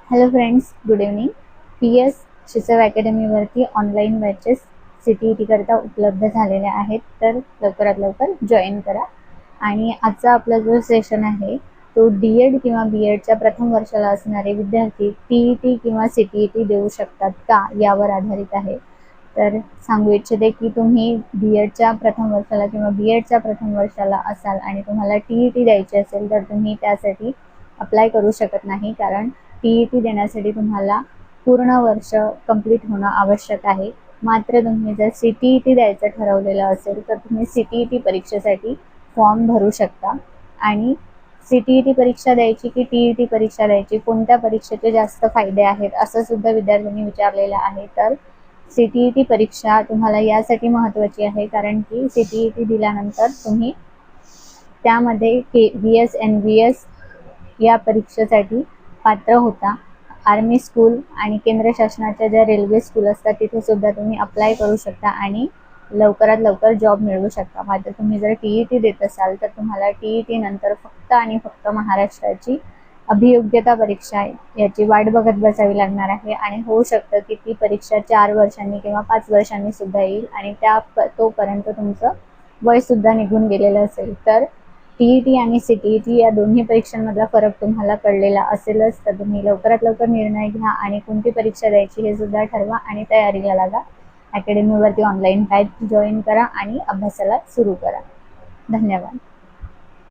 Hello friends, good evening. PS शिसव अकॅडमीवरती online batches CTET करता उपलब्ध झालेल्या आहेत, तर लवकरात लवकर जॉईन करा. आणि आजचा आपला जो सेशन आहे तो DED किंवा BEdच्या प्रथम वर्षाला असणारे विद्यार्थी TET किंवा CTET देऊ शकतात का यावर आधारित आहे. तर सांगू इच्छिते की तुम्ही BEdच्या प्रथम वर्षाला किंवा BEdच्या प्रथम वर्षाला असाल आणि तुम्हाला TET द्यायची असेल तर तुम्ही त्यासाठी अप्लाय करू शकत नाही, कारण TET देण्यासाठी तुम्हाला पूर्ण वर्ष कंप्लीट होणं आवश्यक आहे. मात्र तुम्ही जर CTET द्यायचं ठरवलेलं असेल तर तुम्ही CTET परीक्षेसाठी फॉर्म भरू शकता. आणि CTET परीक्षा द्यायची की TET परीक्षा द्यायची, कोणत्या परीक्षेचे जास्त फायदे आहेत असं सुद्धा विद्यार्थ्यांनी विचारलेलं आहे. तर CTET परीक्षा तुम्हाला यासाठी महत्त्वाची आहे कारण की CTET दिल्यानंतर तुम्ही त्यामध्ये VS NVS या परीक्षेसाठी पात्र होता. आर्मी स्कूल आणि केंद्र शासनाच्या ज्या रेल्वे स्कूल असतात तिथे सुद्धा तुम्ही अप्लाय करू शकता आणि लवकरात लवकर जॉब मिळवू शकता. मात्र तुम्ही जर TET देत असाल तर तुम्हाला TET नंतर फक्त आणि फक्त महाराष्ट्राची अभियोग्यता परीक्षा याची वाट बघत बसावी लागणार आहे. आणि होऊ शकतं की ती परीक्षा 4 वर्षांनी किंवा 5 वर्षांनी सुद्धा येईल आणि तोपर्यंत तुमचं वय सुद्धा निघून गेलेलं असेल. तर TET आणि CTET या दोन्ही परीक्षांमधला फरक तुम्हाला कळलेला असेलच, तर तुम्ही लवकरात लवकर निर्णय घ्या आणि कोणती परीक्षा द्यायची हे सुद्धा ठरवा आणि तयारीला लागा. अकॅडमीवरती ऑनलाईन बॅच जॉईन करा आणि अभ्यासाला सुरू करा. धन्यवाद.